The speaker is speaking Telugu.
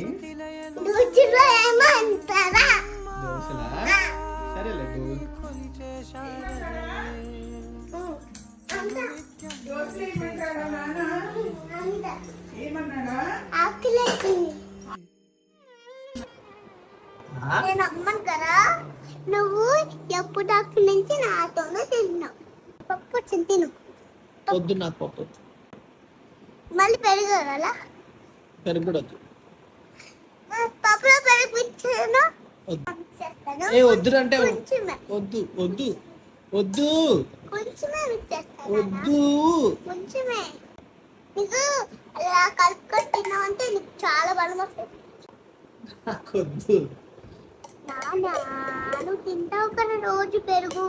ఏంటి దోశలో ఏమంటారా? దోశలా? సరేలే నేను అమ్మను కదా, నువ్వు ఎప్పుడు అక్కడి నుంచి నాతోనే తిన్నావు. పప్పు వచ్చింది తిను. వద్దు నాకు పప్పు వద్దు. మళ్ళీ పెరుగు పెరుగు కూడా వద్దు. పప్పులో పెరుగు ఇచ్చాను. ఏ వద్దు అంటే కొంచెమే వద్దు వద్దు వద్దు కొంచెమే ఇచ్చేస్తాను. వద్దు. కొంచెమే నీకు అలా కలుపుకొని తిన్నావంటే నీకు చాలా బలం వస్తుంది. నాకు వద్దు. నాన్న నువ్వు తింటావు కదా రోజు పెరుగు.